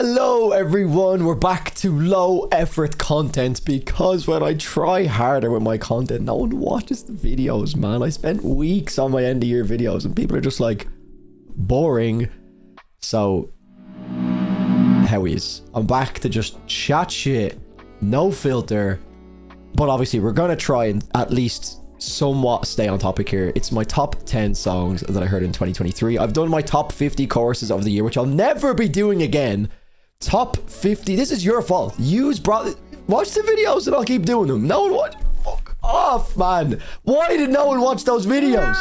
Hello everyone, we're back to low effort content because when I try harder with my content, no one watches the videos, man. I spent weeks on my end of year videos and people are just like, boring. So, howies, I'm back to just chat shit, no filter, but obviously we're gonna try and at least somewhat stay on topic here. It's my top 10 songs that I heard in 2023. I've done my top 50 choruses of the year, which I'll never be doing again. Top 50. This is your fault. Watch the videos and I'll keep doing them. No one watched. Fuck off, man. Why did no one watch those videos?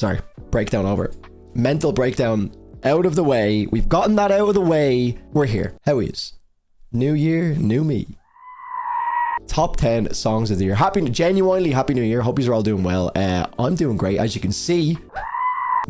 Sorry, breakdown over. Mental breakdown out of the way. We've gotten that out of the way. We're here. How is? New year, new me. Top 10 songs of the year. Genuinely happy new year. Hope you're all doing well. I'm doing great, as you can see.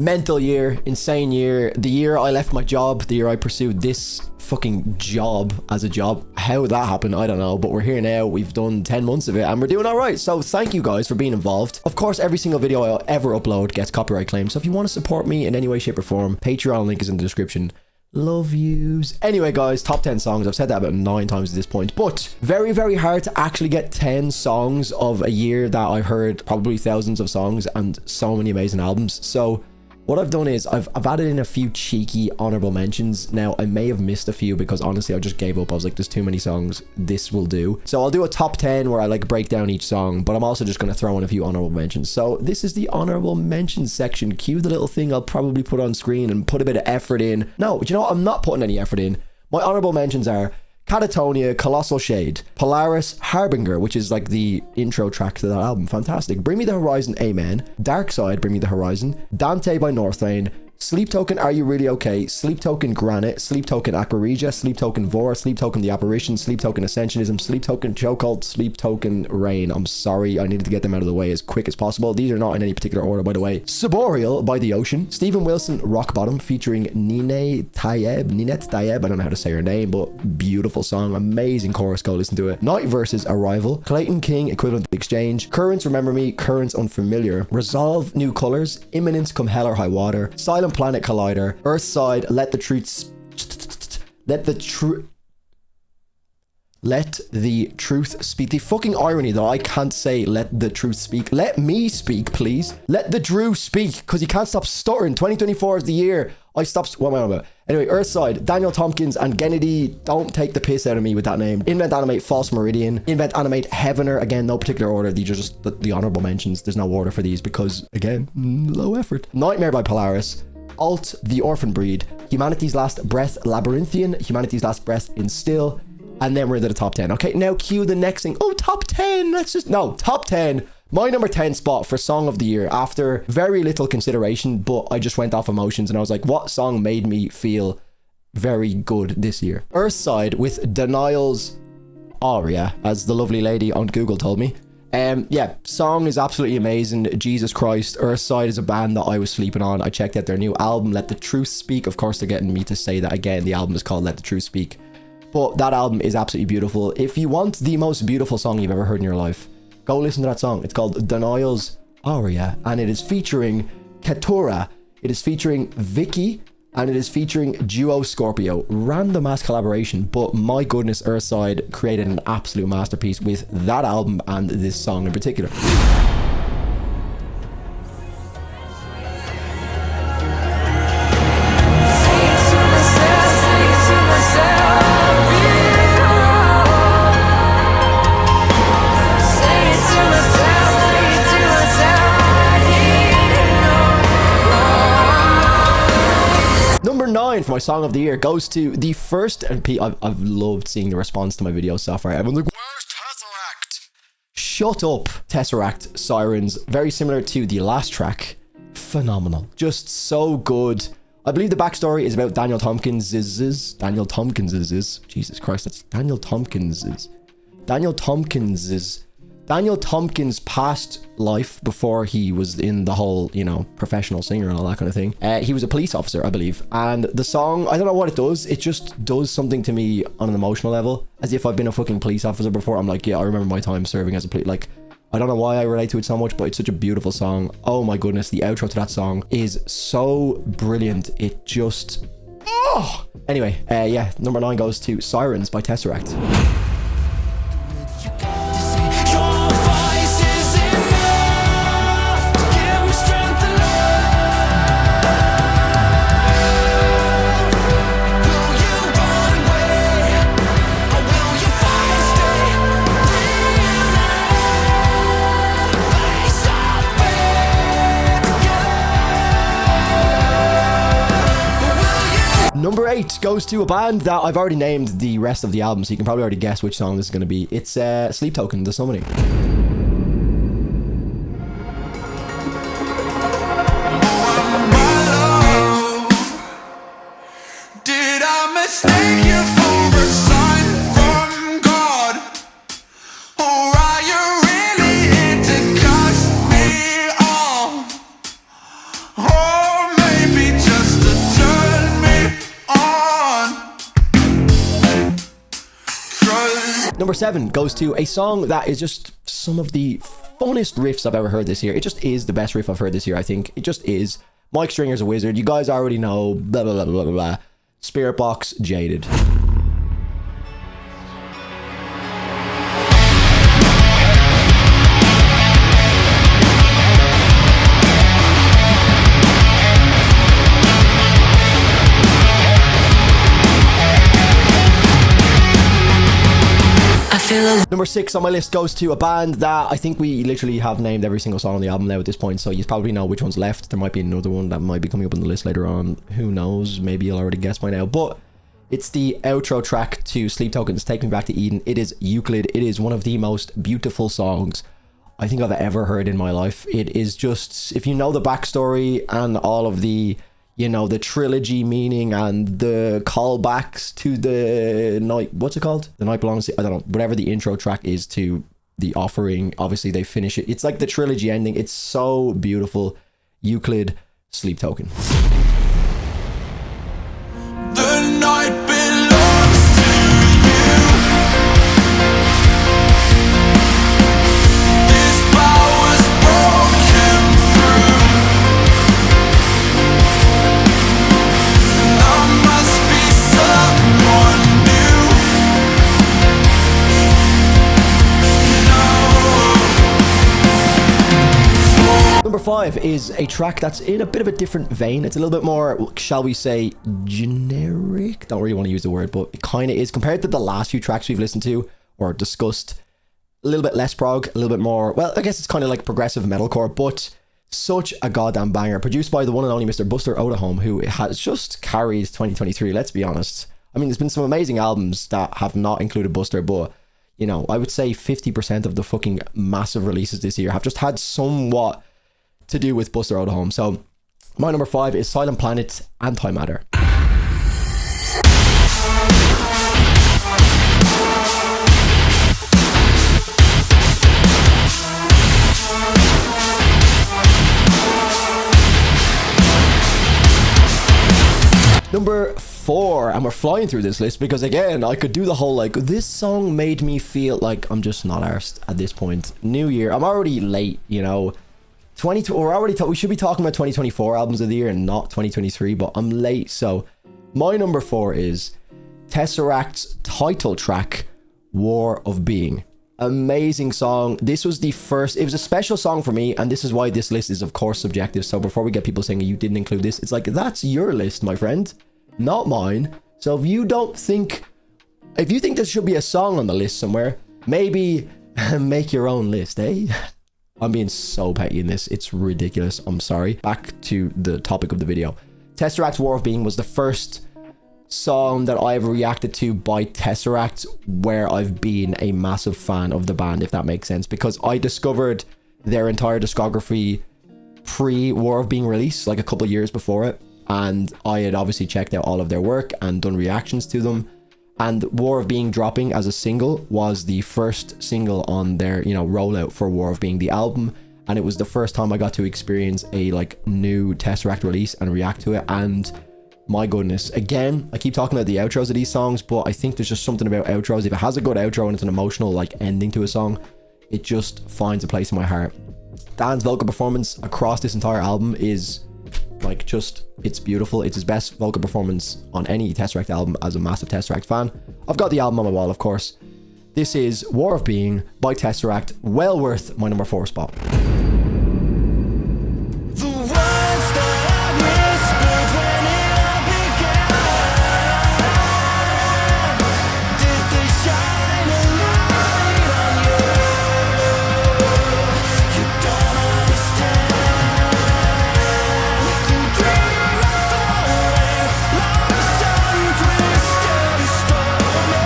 Mental year, insane year. The year I left my job, the year I pursued this fucking job as a job. How that happened, I don't know, but we're here now. We've done 10 months of it and we're doing all right. So thank you guys for being involved. Of course, every single video I ever upload gets copyright claimed. So if you want to support me in any way, shape or form, Patreon link is in the description. Love yous. Anyway, guys, top 10 songs. I've said that about 9 times at this point, but very, very hard to actually get 10 songs of a year that I've heard probably thousands of songs and so many amazing albums. So what I've done is I've added in a few cheeky honorable mentions. Now, I may have missed a few because honestly, I just gave up. I was like, there's too many songs. This will do. So I'll do a top 10 where I like break down each song, but I'm also just going to throw in a few honorable mentions. So this is the honorable mentions section. Cue the little thing I'll probably put on screen and put a bit of effort in. No, but you know what? I'm not putting any effort in. My honorable mentions are Catatonia, Colossal Shade, Polaris, Harbinger, which is like the intro track to that album, fantastic. Bring Me the Horizon, Amen. Dark Side, Bring Me the Horizon. Dante by Northlane. Sleep Token, Are You Really Okay? Sleep Token, Granite. Sleep Token, Aquaregia. Sleep Token, Vor. Sleep Token, The Apparition. Sleep Token, Ascensionism. Sleep Token, Chokehold. Sleep Token, Rain. I'm sorry, I needed to get them out of the way as quick as possible. These are not in any particular order, by the way. Suboreal by The Ocean. Stephen Wilson, Rock Bottom, featuring Ninette Tayeb. I don't know how to say her name, but beautiful song. Amazing chorus. Go listen to it. Night Versus Arrival. Clayton King, Equivalent Exchange. Currents, Remember Me. Currents, Unfamiliar. Resolve, New Colors. Imminence, Come Hell or High Water. Silent Planet Collider. Earthside, Let the Truth Speak. The fucking irony that I can't say let the truth speak. Let me speak, please. Let the Drew speak, because you can't stop stuttering. 2024 is the year I stopped. What am I on about? Anyway, Earthside, Daniel Tompkins and Kennedy. Don't take the piss out of me with that name. Invent Animate, False Meridian. Invent Animate, Heavener. Again, no particular order. These are just the honorable mentions. There's no order for these because, again, low effort. Nightmare by Polaris. Alt, The Orphan Breed. Humanity's Last Breath, Labyrinthian. Humanity's Last Breath, Instill. And then we're into the top 10. Okay, now cue the next thing. Oh, top 10. Top 10. My number 10 spot for Song of the Year after very little consideration, but I just went off emotions and I was like, what song made me feel very good this year? Earthside with Denial's Aria, as the lovely lady on Google told me. Yeah, song is absolutely amazing. Jesus Christ. Earthside is a band that I was sleeping on. I checked out their new album, Let the Truth Speak. Of course, they're getting me to say that again. The album is called Let the Truth Speak. But that album is absolutely beautiful. If you want the most beautiful song you've ever heard in your life, go listen to that song. It's called Denial's Aria, and it is featuring Ketura. It is featuring Vicky, and it is featuring Duo Scorpio. Random ass collaboration, but my goodness, Earthside created an absolute masterpiece with that album and this song in particular. For my song of the year goes to the first, and I've loved seeing the response to my videos so far. Everyone's like, where's Tesseract? Shut up. Tesseract, Sirens, very similar to the last track. Phenomenal, just so good. I believe the backstory is about Daniel Tompkins. Jesus Christ, that's Daniel Tompkins' past life before he was in the whole, you know, professional singer and all that kind of thing. He was a police officer, I believe. And the song, I don't know what it does. It just does something to me on an emotional level. As if I've been a fucking police officer before. I'm like, yeah, I remember my time serving as a police. Like, I don't know why I relate to it so much, but it's such a beautiful song. Oh my goodness, the outro to that song is so brilliant. It just... Oh! Anyway, yeah, number 9 goes to Sirens by Tesseract. Number 8 goes to a band that I've already named the rest of the album, so you can probably already guess which song this is going to be. It's Sleep Token, The Summoning. Did I mistake you for a sign from God? Or are you really here to cut me off? Or maybe just to turn me on? Number 7 goes to a song that is just some of the funnest riffs I've ever heard this year. It just is the best riff I've heard this year, I think. It just is. Mike Stringer's a wizard. You guys already know. Blah, blah, blah, blah, blah, blah. Spirit Box, Jaded. Number 6 on my list goes to a band that I think we literally have named every single song on the album now at this point, so you probably know which one's left. There might be another one that might be coming up on the list later on. Who knows? Maybe you'll already guess by now, but it's the outro track to Sleep Tokens, Take Me Back to Eden. It is Euclid. It is one of the most beautiful songs I think I've ever heard in my life. It is just, if you know the backstory and all of the, you know, the trilogy meaning and the callbacks to the night, what's it called? The Night Belongs to, I don't know, whatever the intro track is to The Offering. Obviously they finish it. It's like the trilogy ending. It's so beautiful. Euclid, Sleep Token. The night belongs to you. This power's broken through. There must be someone new. No. Number 5 is a track that's in a bit of a different vein. It's a little bit more, shall we say, generic? Don't really want to use the word, but it kind of is. Compared to the last few tracks we've listened to or discussed, a little bit less prog, a little bit more, well, I guess it's kind of like progressive metalcore, but such a goddamn banger. Produced by the one and only Mr. Buster Odahome, who has just carried 2023, let's be honest. I mean, there's been some amazing albums that have not included Buster, but, you know, I would say 50% of the fucking massive releases this year have just had somewhat to do with Buster Odahome. So my number 5 is Silent Planet, Antimatter. Number 4, and we're flying through this list because again, I could do the whole like, this song made me feel like I'm just not arsed at this point. New year, I'm already late, you know. We should be talking about 2024 albums of the year and not 2023, but I'm late. So my number 4 is Tesseract's title track, War of Being. Amazing song. This was the first, it was a special song for me, and this is why this list is of course subjective. So before we get people saying you didn't include this, it's like, that's your list, my friend, not mine. So if you think there should be a song on the list somewhere, maybe make your own list, eh? I'm being so petty in this. It's ridiculous. I'm sorry. Back to the topic of the video. Tesseract's War of Being was the first song that I've reacted to by Tesseract where I've been a massive fan of the band, if that makes sense, because I discovered their entire discography pre-War of Being release, like a couple of years before it, and I had obviously checked out all of their work and done reactions to them. And War of Being dropping as a single was the first single on their, you know, rollout for War of Being, the album. And it was the first time I got to experience a like new Tesseract release and react to it. And my goodness, again, I keep talking about the outros of these songs, but I think there's just something about outros. If it has a good outro and it's an emotional like ending to a song, it just finds a place in my heart. Dan's vocal performance across this entire album is like it's beautiful. It's his best vocal performance on any Tesseract album as a massive Tesseract fan. I've got the album on my wall, of course. This is War of Being by Tesseract, well worth my number 4 spot. The words that I whispered when it all began, did they shine a light on you? You don't understand. You dream of falling like some twisted stormy.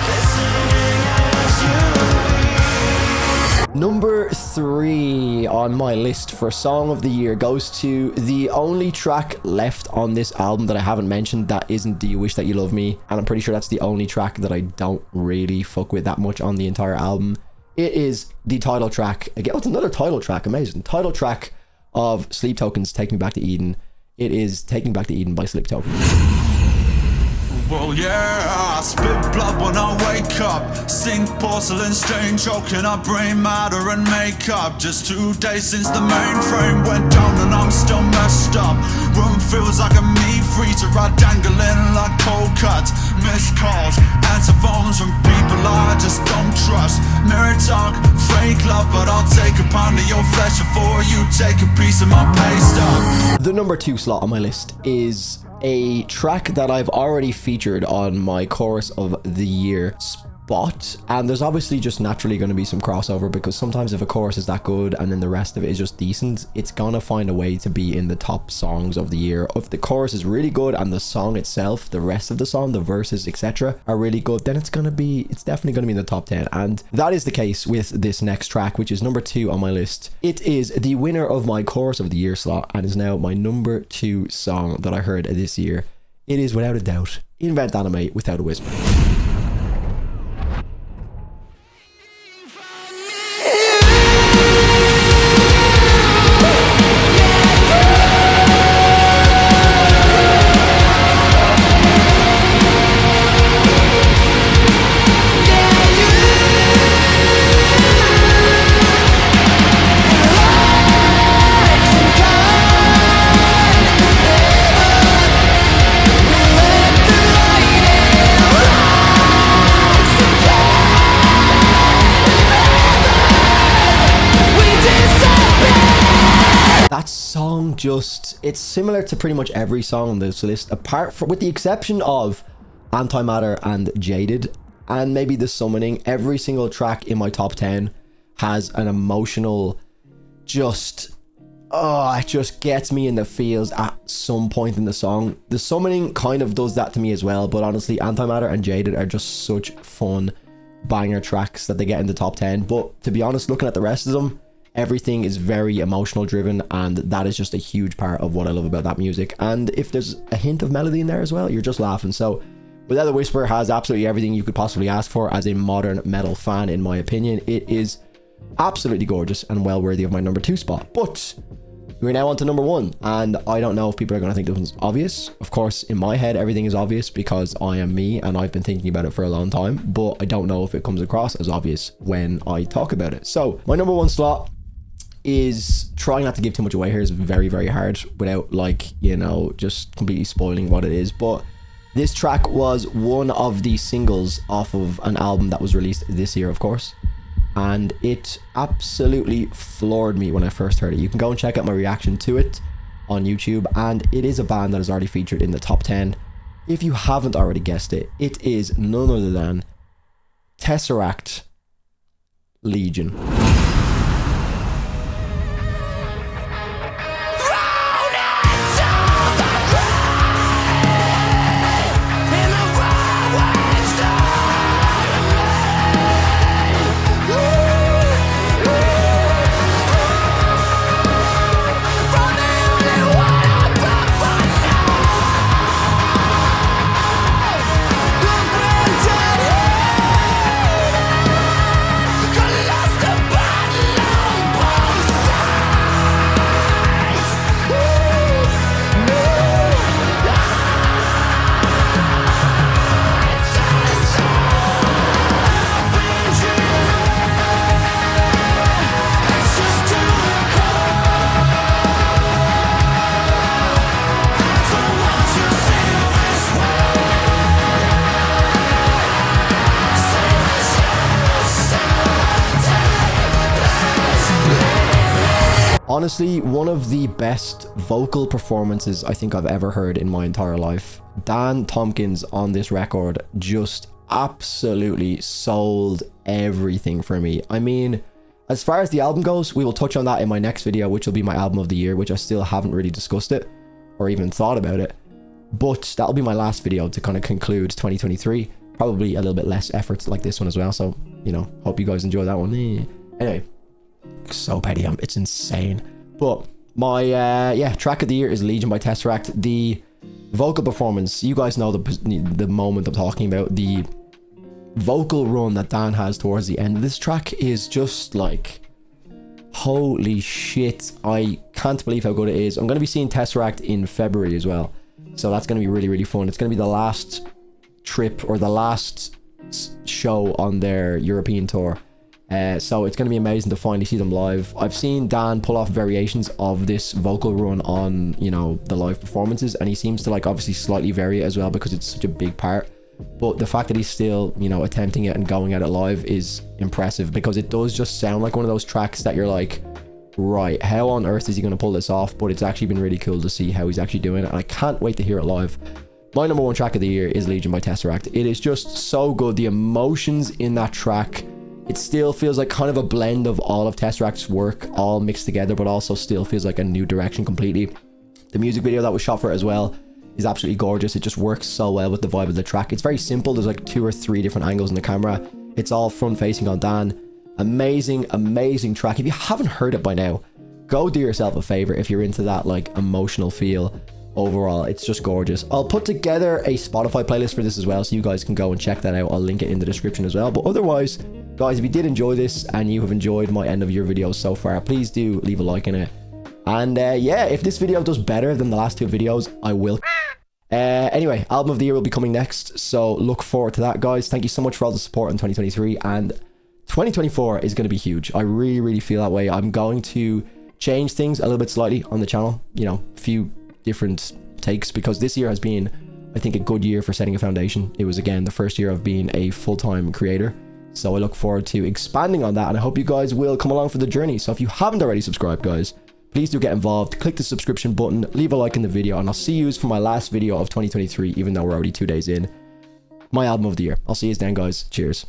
Listening as you Number 3 on my list for Song of the Year goes to the only track left on this album that I haven't mentioned that isn't Do You Wish That You Love Me, and I'm pretty sure that's the only track that I don't really fuck with that much on the entire album. It is the title track. Again, it's another title track, amazing. Title track of Sleep Tokens, Take Me Back to Eden. It is Take Me Back to Eden by Sleep Tokens. Well, yeah, I spit blood when I wake up. Sink porcelain stain, choking up brain matter and makeup. Just 2 days since the mainframe went down and I'm still messed up. Room feels like a meat freezer, I dangling like cold cuts. Missed calls, answer phones from people I just don't trust. Mirror talk, fake love, but I'll take a pound of your flesh before you take a piece of my pay stub. The number 2 slot on my list is a track that I've already featured on my Chorus of the Year spot, and there's obviously just naturally going to be some crossover, because sometimes if a chorus is that good and then the rest of it is just decent, it's gonna find a way to be in the top songs of the year. If the chorus is really good and the song itself, the rest of the song, the verses, etc., are really good, then it's definitely gonna be in the top 10, and that is the case with this next track, which is number 2 on my list. It is the winner of my Chorus of the Year slot and is now my number 2 song that I heard this year. It is without a doubt Invent Anime Without a Whisper. That song it's similar to pretty much every song on this list, with the exception of Antimatter and Jaded, and maybe The Summoning. Every single track in my top 10 has an emotional, it just gets me in the feels at some point in the song. The Summoning kind of does that to me as well, but honestly, Antimatter and Jaded are just such fun banger tracks that they get in the top 10. But to be honest, looking at the rest of them, everything is very emotional driven, and that is just a huge part of what I love about that music. And if there's a hint of melody in there as well, you're just laughing. So Without a Whisper has absolutely everything you could possibly ask for as a modern metal fan, in my opinion. It is absolutely gorgeous and well worthy of my number 2 spot. But we're now on to number 1, and I don't know if people are going to think this one's obvious. Of course, in my head, everything is obvious because I am me and I've been thinking about it for a long time, but I don't know if it comes across as obvious when I talk about it. So my number 1 slot is, trying not to give too much away here is very, very hard without, just completely spoiling what it is, but this track was one of the singles off of an album that was released this year, of course, and it absolutely floored me when I first heard it. You can go and check out my reaction to it on YouTube, and it is a band that is already featured in the top 10. If you haven't already guessed it, it is none other than Tesseract Legion. Honestly, one of the best vocal performances I think I've ever heard in my entire life. Dan Tompkins on this record just absolutely sold everything for me. I mean, as far as the album goes, we will touch on that in my next video, which will be my album of the year, which I still haven't really discussed it or even thought about it. But that'll be my last video to kind of conclude 2023. Probably a little bit less efforts like this one as well. So, you know, hope you guys enjoy that one. Anyway, so petty, it's insane. But my track of the year is Legion by Tesseract. The vocal performance, you guys know the moment I'm talking about. The vocal run that Dan has towards the end of this track is just like, holy shit, I can't believe how good it is. I'm going to be seeing Tesseract in February as well, so that's going to be really, really fun. It's going to be the last trip or the last show on their European tour. So it's going to be amazing to finally see them live. I've seen Dan pull off variations of this vocal run on, you know, the live performances, and he seems to like obviously slightly vary it as well because it's such a big part. But the fact that he's still, you know, attempting it and going at it live is impressive, because it does just sound like one of those tracks that you're like, right, how on earth is he going to pull this off? But it's actually been really cool to see how he's actually doing it, and I can't wait to hear it live. My number one track of the year is Legion by Tesseract. It is just so good. The emotions in that track, it still feels like kind of a blend of all of Tesseract's work all mixed together, but also still feels like a new direction completely. The music video that was shot for it as well is absolutely gorgeous. It just works so well with the vibe of the track. It's very simple. There's like 2 or 3 different angles in the camera. It's all front facing on Dan. Amazing, amazing track. If you haven't heard it by now, go do yourself a favor if you're into that like emotional feel. Overall, it's just gorgeous. I'll put together a Spotify playlist for this as well, so you guys can go and check that out. I'll link it in the description as well. But otherwise, guys, if you did enjoy this and you have enjoyed my end of year videos so far, please do leave a like in it. And yeah, if this video does better than the last 2 videos, I will. Anyway, album of the year will be coming next, so look forward to that, guys. Thank you so much for all the support in 2023, and 2024 is going to be huge. I really, really feel that way. I'm going to change things a little bit slightly on the channel, you know, a few different takes, because this year has been, I think, a good year for setting a foundation. It was, again, the first year of being a full-time creator, so I look forward to expanding on that, and I hope you guys will come along for the journey. So if you haven't already subscribed, guys, please do get involved. Click the subscription button, leave a like in the video, and I'll see you for my last video of 2023, even though we're already 2 days in. My album of the year. I'll see you then, guys. Cheers.